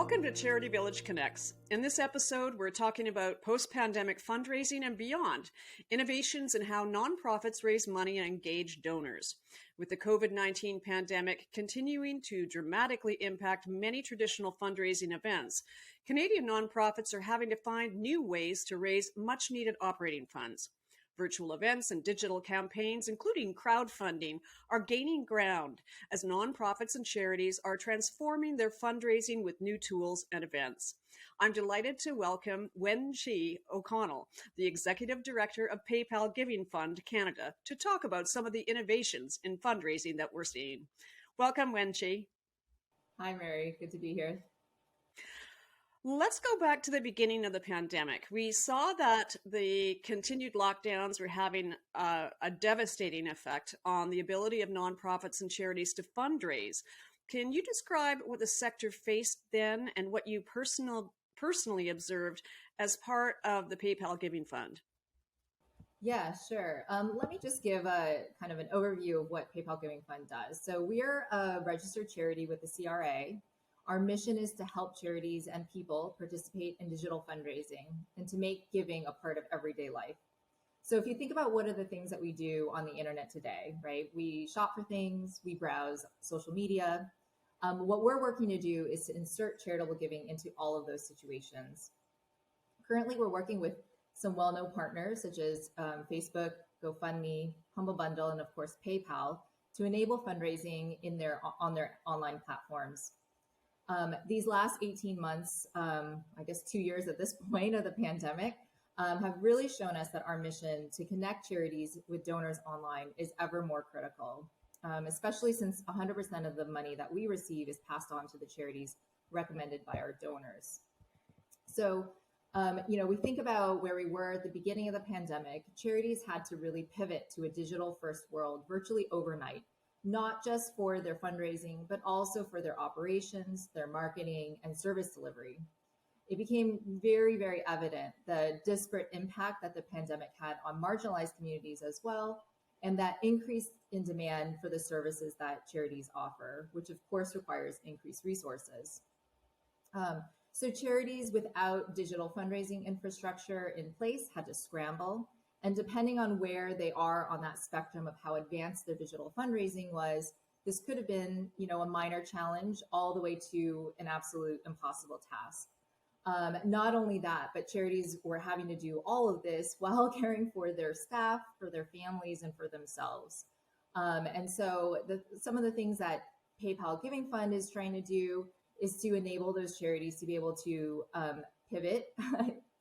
Welcome to CharityVillage Connects. In this episode, we're talking about post-pandemic fundraising and beyond, innovations in how nonprofits raise money and engage donors. With the COVID-19 pandemic continuing to dramatically impact many traditional fundraising events, Canadian nonprofits are having to find new ways to raise much-needed operating funds. Virtual events and digital campaigns, including crowdfunding, are gaining ground as nonprofits and charities are transforming their fundraising with new tools and events. I'm delighted to welcome Wen-Chih O'Connell, the Executive Director of PayPal Giving Fund Canada, to talk about some of the innovations in fundraising that we're seeing. Welcome, Wen-Chih. Hi, Mary. Good to be here. Let's go back to the beginning of the pandemic. We saw that the continued lockdowns were having a devastating effect on the ability of nonprofits and charities to fundraise. Can you describe what the sector faced then and what you personally observed as part of the PayPal Giving Fund? Yeah, sure. Let me just give a kind of an overview of what PayPal Giving Fund does. So we're a registered charity with the CRA. Our mission is to help charities and people participate in digital fundraising and to make giving a part of everyday life. So if you think about what are the things that we do on the internet today, right? We shop for things, we browse social media. What we're working to do is to insert charitable giving into all of those situations. Currently, we're working with some well-known partners such as Facebook, GoFundMe, Humble Bundle, and of course, PayPal to enable fundraising on their online platforms. These last 18 months, I guess 2 years at this point of the pandemic, have really shown us that our mission to connect charities with donors online is ever more critical, especially since 100% of the money that we receive is passed on to the charities recommended by our donors. So, we think about where we were at the beginning of the pandemic. Charities had to really pivot to a digital first world virtually overnight, not just for their fundraising, but also for their operations, their marketing, and service delivery. It became very, very evident the disparate impact that the pandemic had on marginalized communities as well, and that increase in demand for the services that charities offer, which of course requires increased resources. So charities without digital fundraising infrastructure in place had to scramble. And depending on where they are on that spectrum of how advanced their digital fundraising was, this could have been, a minor challenge all the way to an absolute impossible task. Not only that, but charities were having to do all of this while caring for their staff, for their families, and for themselves. And so some of the things that PayPal Giving Fund is trying to do is to enable those charities to be able to pivot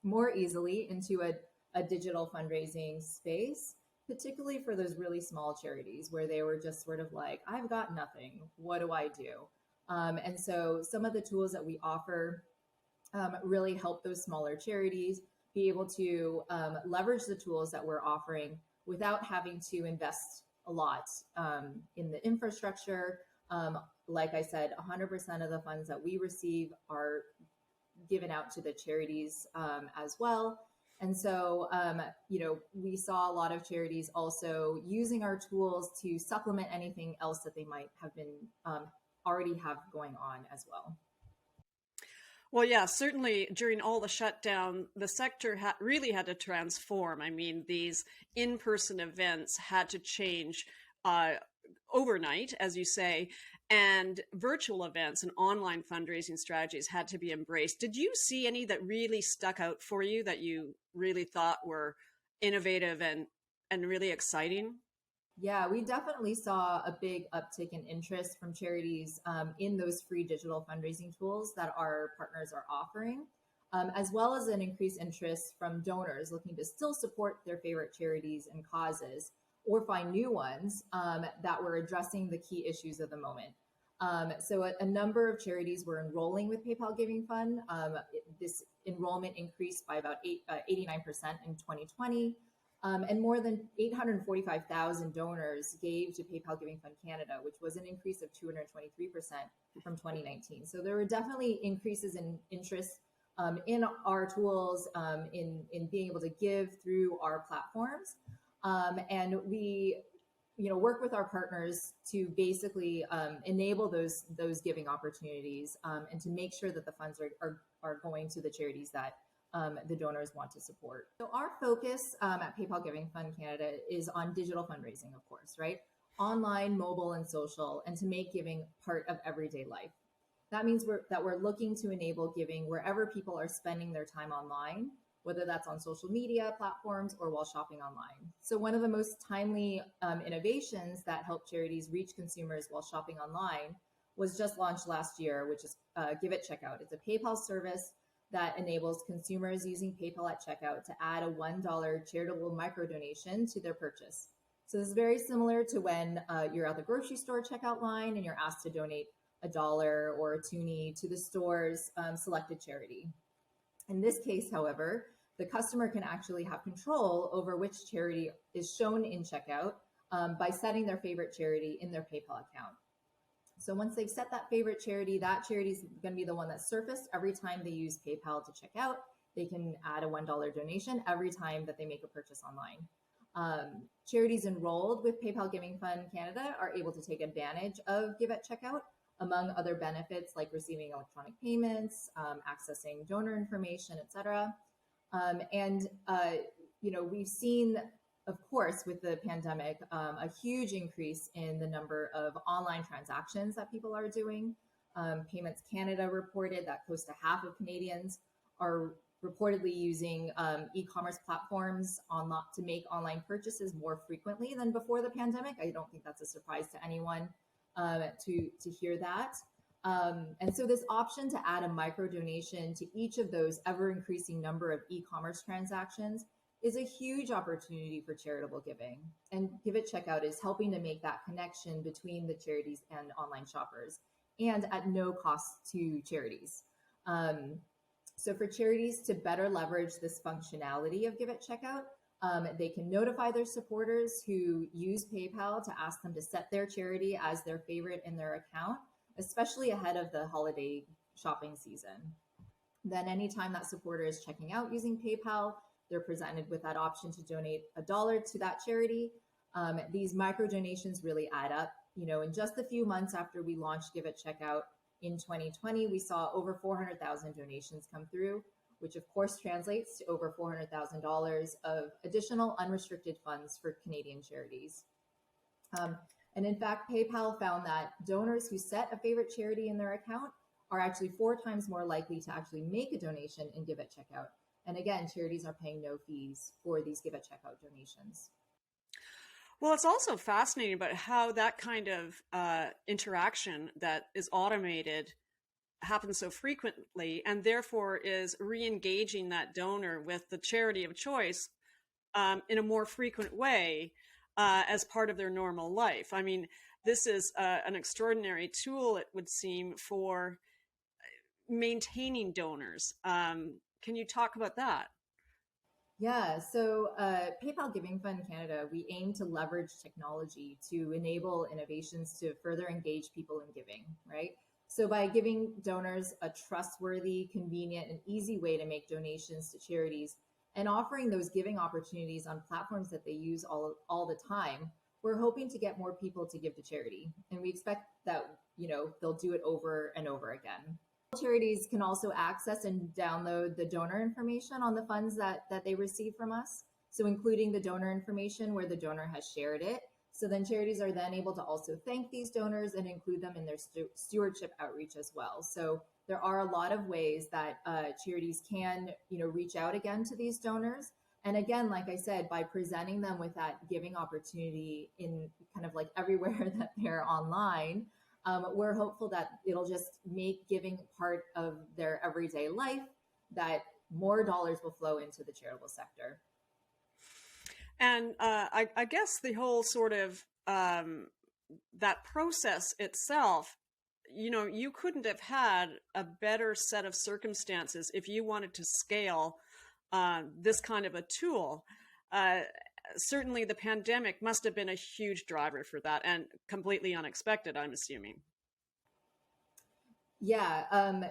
more easily into a digital fundraising space, particularly for those really small charities where they were just sort of like, I've got nothing, what do I do? And so some of the tools that we offer really help those smaller charities be able to leverage the tools that we're offering without having to invest a lot in the infrastructure. Like I said, 100% of the funds that we receive are given out to the charities as well. And so, we saw a lot of charities also using our tools to supplement anything else that they might have been already have going on as well. Well, yeah, certainly during all the shutdown, the sector really had to transform. I mean, these in-person events had to change overnight, as you say, and virtual events and online fundraising strategies had to be embraced. Did you see any that really stuck out for you that you really thought were innovative and really exciting? Yeah, we definitely saw a big uptick in interest from charities in those free digital fundraising tools that our partners are offering, as well as an increased interest from donors looking to still support their favorite charities and causes, or find new ones that were addressing the key issues of the moment. So a number of charities were enrolling with PayPal Giving Fund. This enrollment increased by about 89% in 2020. And more than 845,000 donors gave to PayPal Giving Fund Canada, which was an increase of 223% from 2019. So there were definitely increases in interest in our tools, in being able to give through our platforms. And we work with our partners to basically enable those giving opportunities, and to make sure that the funds are going to the charities that the donors want to support. So our focus at PayPal Giving Fund Canada is on digital fundraising, of course, right? Online, mobile, and social, and to make giving part of everyday life. That means we're looking to enable giving wherever people are spending their time online, whether that's on social media platforms or while shopping online. So one of the most timely innovations that help charities reach consumers while shopping online was just launched last year, which is Give It Checkout. It's a PayPal service that enables consumers using PayPal at checkout to add a $1 charitable micro donation to their purchase. So this is very similar to when you're at the grocery store checkout line and you're asked to donate $1 or a toonie to the store's selected charity. In this case, however, the customer can actually have control over which charity is shown in checkout by setting their favorite charity in their PayPal account. So once they've set that favorite charity, that charity is going to be the one that's surfaced every time they use PayPal to check out. They can add a $1 donation every time that they make a purchase online. Charities enrolled with PayPal Giving Fund Canada are able to take advantage of Give at Checkout, among other benefits like receiving electronic payments, accessing donor information, etc. We've seen, of course, with the pandemic, a huge increase in the number of online transactions that people are doing. Payments Canada reported that close to half of Canadians are reportedly using e-commerce platforms to make online purchases more frequently than before the pandemic. I don't think that's a surprise to anyone to hear that. And so this option to add a micro donation to each of those ever increasing number of e-commerce transactions is a huge opportunity for charitable giving. And Give It Checkout is helping to make that connection between the charities and online shoppers, and at no cost to charities. So for charities to better leverage this functionality of Give It Checkout, they can notify their supporters who use PayPal to ask them to set their charity as their favorite in their account, especially ahead of the holiday shopping season. Then anytime that supporter is checking out using PayPal, they're presented with that option to donate $1 to that charity. These micro donations really add up. In just a few months after we launched Give It Checkout in 2020, we saw over 400,000 donations come through, which of course translates to over $400,000 of additional unrestricted funds for Canadian charities. And in fact, PayPal found that donors who set a favorite charity in their account are actually 4 times more likely to actually make a donation in Give It Checkout. And again, charities are paying no fees for these Give It Checkout donations. Well, it's also fascinating about how that kind of interaction that is automated happens so frequently, and therefore is re-engaging that donor with the charity of choice in a more frequent way as part of their normal life. I mean, this is an extraordinary tool, it would seem, for maintaining donors. Can you talk about that? Yeah, so PayPal Giving Fund Canada, we aim to leverage technology to enable innovations to further engage people in giving, right? So by giving donors a trustworthy, convenient, and easy way to make donations to charities, and offering those giving opportunities on platforms that they use all the time, we're hoping to get more people to give to charity. And we expect that, they'll do it over and over again. Charities can also access and download the donor information on the funds that they receive from us. So including the donor information where the donor has shared it. So then charities are then able to also thank these donors and include them in their stewardship outreach as well. So there are a lot of ways that charities can, reach out again to these donors. And again, like I said, by presenting them with that giving opportunity in kind of like everywhere that they're online, we're hopeful that it'll just make giving part of their everyday life, that more dollars will flow into the charitable sector. And I guess the whole sort of that process itself, you couldn't have had a better set of circumstances if you wanted to scale this kind of a tool. Certainly the pandemic must have been a huge driver for that, and completely unexpected, I'm assuming. Yeah,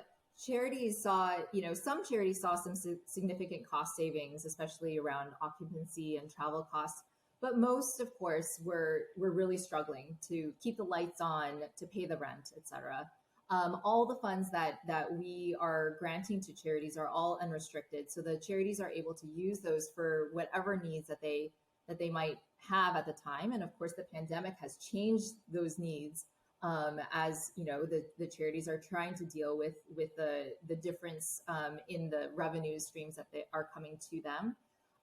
charities saw, some charities saw some significant cost savings, especially around occupancy and travel costs. But most, of course, we're really struggling to keep the lights on, to pay the rent, etc. All the funds that we are granting to charities are all unrestricted, so the charities are able to use those for whatever needs that they might have at the time. And of course, the pandemic has changed those needs, as you know, the charities are trying to deal with the difference in the revenue streams that they are coming to them.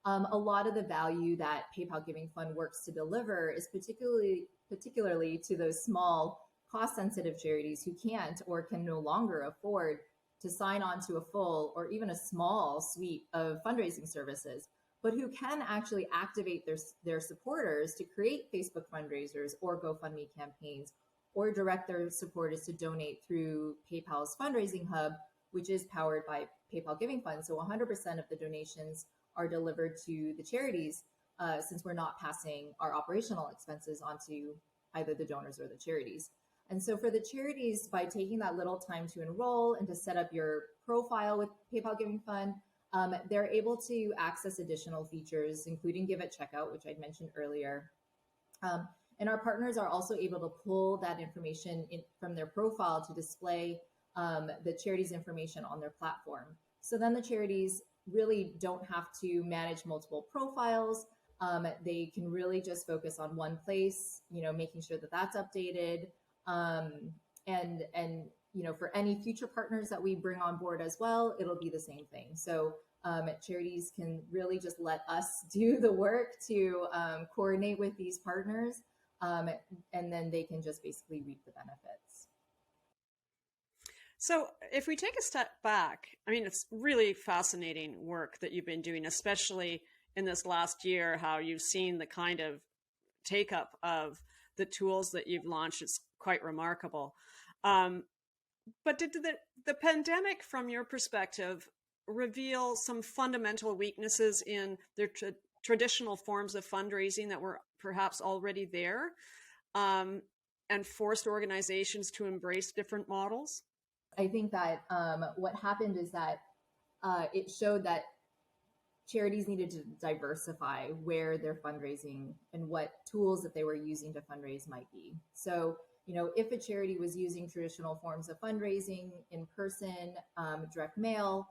A lot of the value that PayPal Giving Fund works to deliver is particularly to those small, cost-sensitive charities who can't or can no longer afford to sign on to a full or even a small suite of fundraising services, but who can actually activate their supporters to create Facebook fundraisers or GoFundMe campaigns, or direct their supporters to donate through PayPal's fundraising hub, which is powered by PayPal Giving Fund. So 100% of the donations are delivered to the charities, since we're not passing our operational expenses onto either the donors or the charities. And so for the charities, by taking that little time to enroll and to set up your profile with PayPal Giving Fund, they're able to access additional features, including Give at Checkout, which I'd mentioned earlier. And our partners are also able to pull that information from their profile to display the charity's information on their platform. So then the charities really don't have to manage multiple profiles. They can really just focus on one place, making sure that that's updated. And for any future partners that we bring on board as well, it'll be the same thing. So charities can really just let us do the work to coordinate with these partners, and then they can just basically reap the benefits. So if we take a step back, I mean, it's really fascinating work that you've been doing, especially in this last year, how you've seen the kind of take up of the tools that you've launched. It's quite remarkable. But did the pandemic, from your perspective, reveal some fundamental weaknesses in their traditional forms of fundraising that were perhaps already there, and forced organizations to embrace different models? I think that what happened is that it showed that charities needed to diversify where they're fundraising and what tools that they were using to fundraise might be. So, if a charity was using traditional forms of fundraising, in person, direct mail,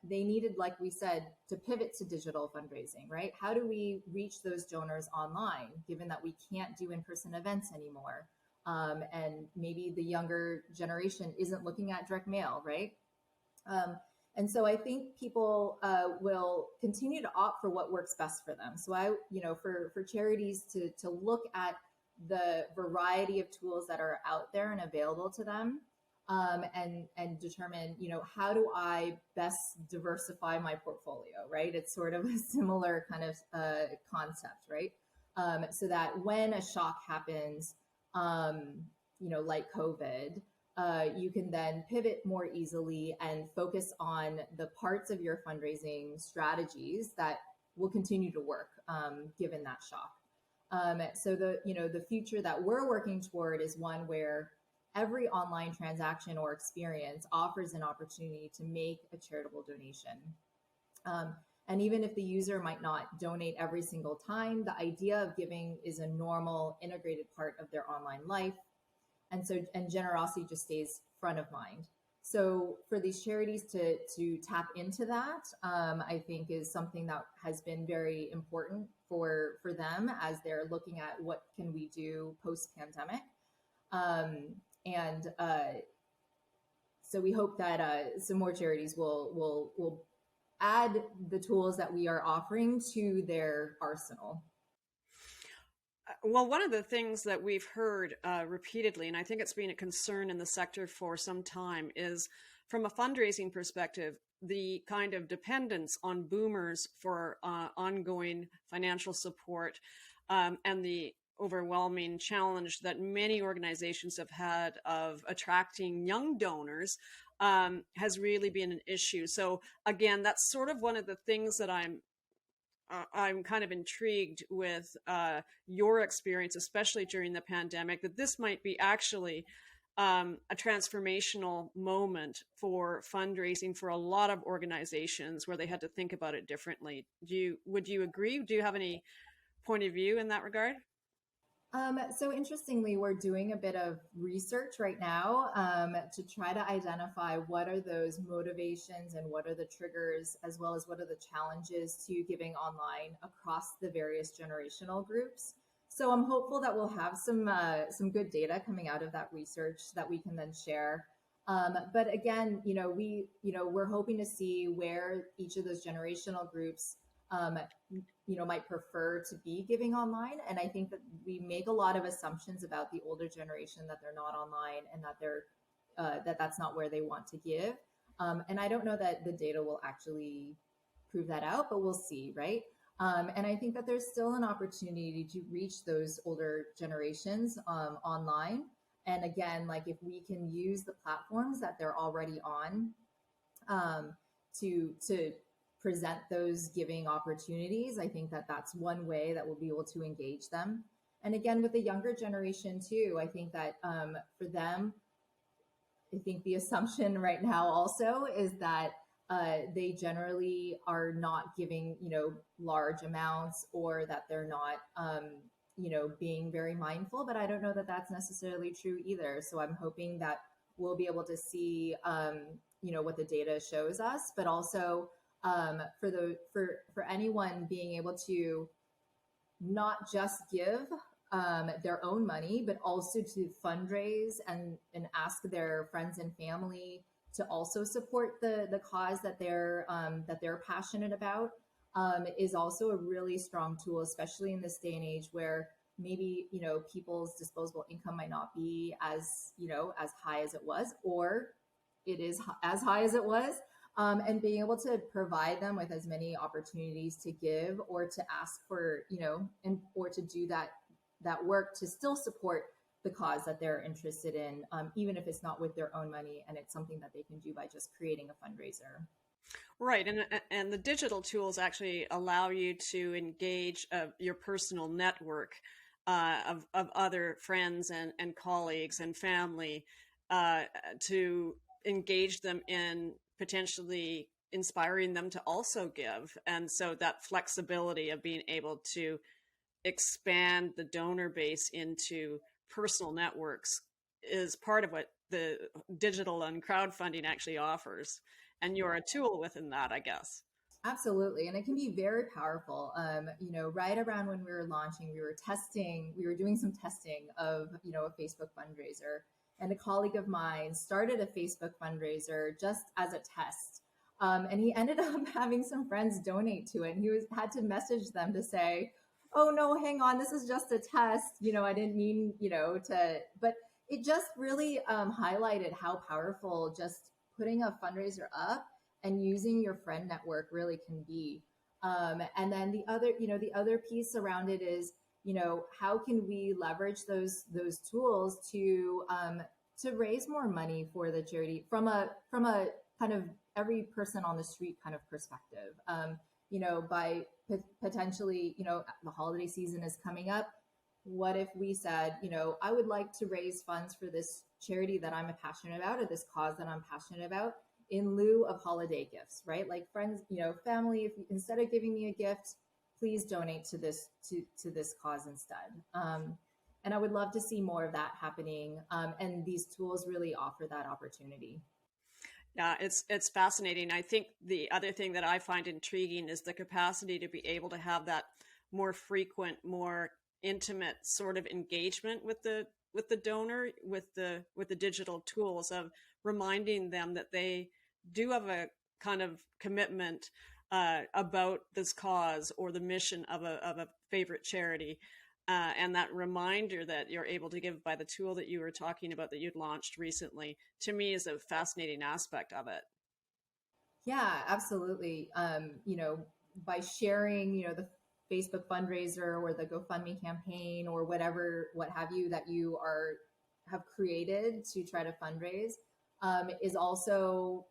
they needed, like we said, to pivot to digital fundraising, right? How do we reach those donors online, given that we can't do in-person events anymore? And maybe the younger generation isn't looking at direct mail, right? And so I think people will continue to opt for what works best for them. So for charities to look at the variety of tools that are out there and available to them, and determine, how do I best diversify my portfolio, right? It's sort of a similar kind of concept, right? So that when a shock happens, like COVID, you can then pivot more easily and focus on the parts of your fundraising strategies that will continue to work, given that shock. So the future that we're working toward is one where every online transaction or experience offers an opportunity to make a charitable donation. And even if the user might not donate every single time, the idea of giving is a normal, integrated part of their online life. And generosity just stays front of mind. So for these charities to tap into that, I think is something that has been very important for them as they're looking at what can we do post-pandemic. So we hope that some more charities will add the tools that we are offering to their arsenal. Well, one of the things that we've heard repeatedly, and I think it's been a concern in the sector for some time, is from a fundraising perspective, the kind of dependence on boomers for ongoing financial support, and the overwhelming challenge that many organizations have had of attracting young donors has really been an issue. So again, that's sort of one of the things that I'm kind of intrigued with your experience, especially during the pandemic, that this might be actually a transformational moment for fundraising for a lot of organizations where they had to think about it differently. Would you agree? Do you have any point of view in that regard? So interestingly, we're doing a bit of research right now to try to identify what are those motivations and what are the triggers, as well as what are the challenges to giving online across the various generational groups. So I'm hopeful that we'll have some good data coming out of that research that we can then share. But again, we're hoping to see where each of those generational groups might prefer to be giving online. And I think that we make a lot of assumptions about the older generation, that they're not online and that that's not where they want to give. And I don't know that the data will actually prove that out, but we'll see, right? And I think that there's still an opportunity to reach those older generations online. And again, like if we can use the platforms that they're already on to present those giving opportunities, I think that that's one way that we'll be able to engage them. And again, with the younger generation too, I think that for them, I think the assumption right now also is that they generally are not giving, large amounts, or that they're not, being very mindful. But I don't know that that's necessarily true either. So I'm hoping that we'll be able to see, what the data shows us, but also for anyone being able to not just give their own money, but also to fundraise and ask their friends and family to also support the cause that they're passionate about, is also a really strong tool, especially in this day and age where maybe people's disposable income might not be as high as it was, or it is as high as it was. And being able to provide them with as many opportunities to give or to ask for, or to do that work to still support the cause that they're interested in, even if it's not with their own money, and it's something that they can do by just creating a fundraiser. Right, and the digital tools actually allow you to engage your personal network of other friends and colleagues and family, to engage them in potentially inspiring them to also give. And so that flexibility of being able to expand the donor base into personal networks is part of what the digital and crowdfunding actually offers. And you're a tool within that, I guess. Absolutely. And it can be very powerful. Right around when we were launching, we were doing some testing of, a Facebook fundraiser. And a colleague of mine started a Facebook fundraiser just as a test. And he ended up having some friends donate to it. And he had to message them to say, oh, no, hang on, this is just a test. I didn't mean, but it just really highlighted how powerful just putting a fundraiser up and using your friend network really can be. And then the other piece around it is, how can we leverage those tools to raise more money for the charity from a kind of every person on the street kind of perspective, by potentially, the holiday season is coming up. What if we said, I would like to raise funds for this charity that I'm passionate about, or this cause that I'm passionate about, in lieu of holiday gifts, right? Like friends, family, if instead of giving me a gift, please donate to this cause instead. And I would love to see more of that happening. And these tools really offer that opportunity. Yeah, it's fascinating. I think the other thing that I find intriguing is the capacity to be able to have that more frequent, more intimate sort of engagement with the donor, with the digital tools, of reminding them that they do have a kind of commitment about this cause or the mission of a favorite charity. And that reminder that you're able to give by the tool that you were talking about that you'd launched recently, to me, is a fascinating aspect of it. Yeah, absolutely. By sharing, the Facebook fundraiser or the GoFundMe campaign or what have you that you have created to try to fundraise, is also,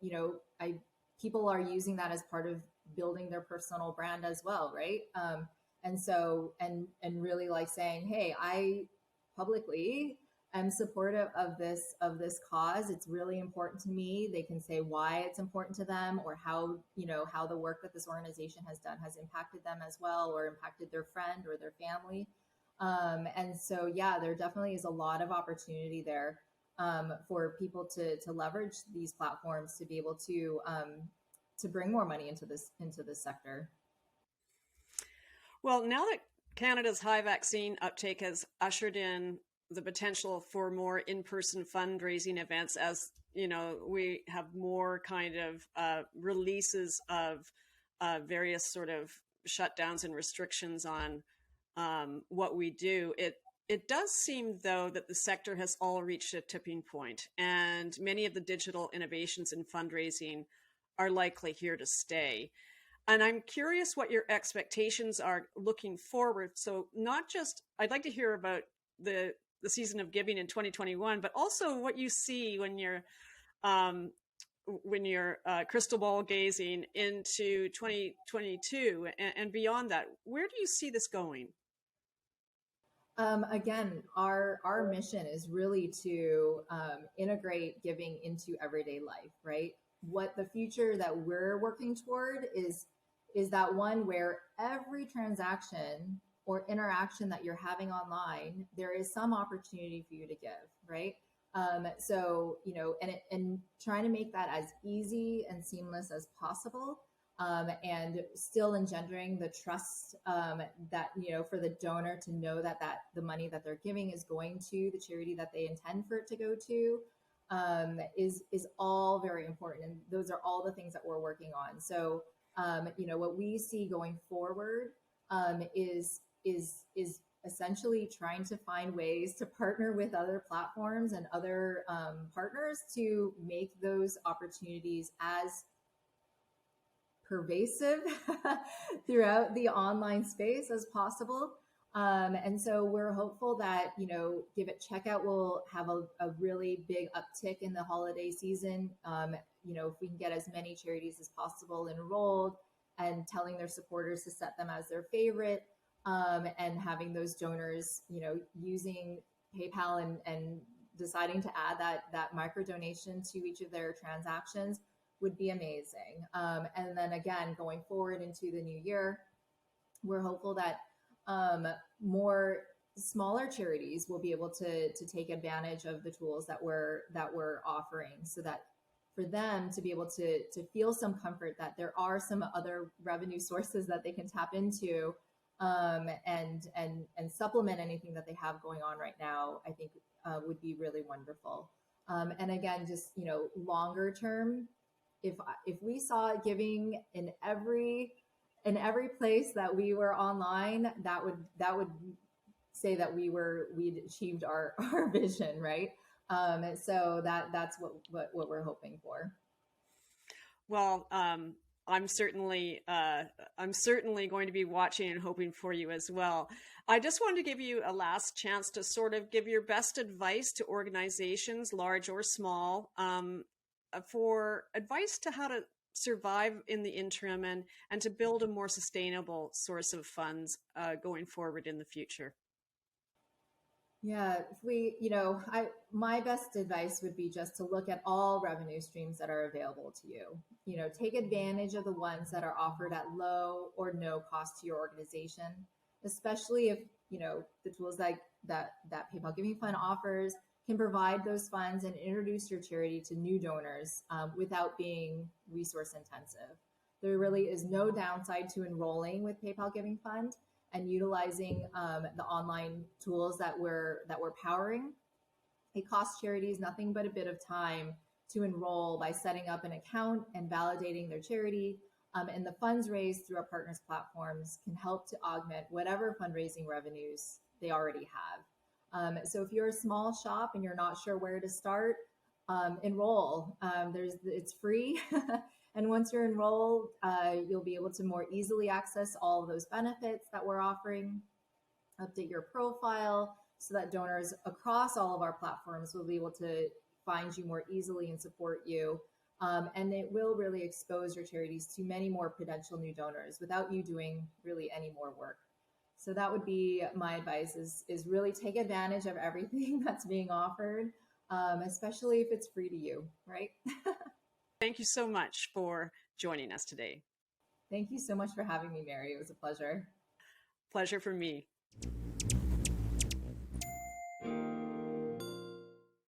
people are using that as part of building their personal brand as well, right? And so, and really like saying, hey, I publicly am supportive of this cause. It's really important to me. They can say why it's important to them, or how, how the work that this organization has done has impacted them as well, or impacted their friend or their family. And so, yeah, there definitely is a lot of opportunity there for people to leverage these platforms to be able to bring more money into this sector. Well, now that Canada's high vaccine uptake has ushered in the potential for more in-person fundraising events, as we have more kind of releases of various sort of shutdowns and restrictions on what we do. It does seem, though, that the sector has all reached a tipping point, and many of the digital innovations in fundraising are likely here to stay. And I'm curious what your expectations are looking forward. So not just, I'd like to hear about the season of giving in 2021, but also what you see when you're crystal ball gazing into 2022 and beyond that. Where do you see this going? Again, our mission is really to integrate giving into everyday life, right? What the future that we're working toward is that one where every transaction or interaction that you're having online, there is some opportunity for you to give, right? So, and trying to make that as easy and seamless as possible. And still engendering the trust that, for the donor to know that the money that they're giving is going to the charity that they intend for it to go to, is all very important. And those are all the things that we're working on. So, what we see going forward is essentially trying to find ways to partner with other platforms and other partners to make those opportunities as pervasive throughout the online space as possible. And so we're hopeful that, Give It Checkout will have a really big uptick in the holiday season. If we can get as many charities as possible enrolled and telling their supporters to set them as their favorite, and having those donors, using PayPal and deciding to add that micro donation to each of their transactions would be amazing. And then again, going forward into the new year, we're hopeful that more smaller charities will be able to take advantage of the tools that we're offering, so that for them to be able to feel some comfort that there are some other revenue sources that they can tap into, and supplement anything that they have going on right now, I think would be really wonderful. And again, just, longer term, if we saw giving in every place that we were online, that would say that we'd achieved our vision, right? So that's what we're hoping for. Well, I'm certainly going to be watching and hoping for you as well. I just wanted to give you a last chance to sort of give your best advice to organizations, large or small, for advice to how to survive in the interim and to build a more sustainable source of funds going forward in the future. Yeah, my best advice would be just to look at all revenue streams that are available to you. Take advantage of the ones that are offered at low or no cost to your organization, especially if, the tools like that PayPal Giving Fund offers can provide those funds and introduce your charity to new donors without being resource intensive. There really is no downside to enrolling with PayPal Giving Fund and utilizing the online tools that we're powering. It costs charities nothing but a bit of time to enroll by setting up an account and validating their charity. And the funds raised through our partners platforms can help to augment whatever fundraising revenues they already have. So if you're a small shop and you're not sure where to start, enroll. It's free. And once you're enrolled, you'll be able to more easily access all of those benefits that we're offering, update your profile so that donors across all of our platforms will be able to find you more easily and support you. And it will really expose your charities to many more potential new donors without you doing really any more work. So that would be my advice is really take advantage of everything that's being offered, especially if it's free to you, right? Thank you so much for joining us today. Thank you so much for having me, Mary. It was a pleasure. Pleasure for me.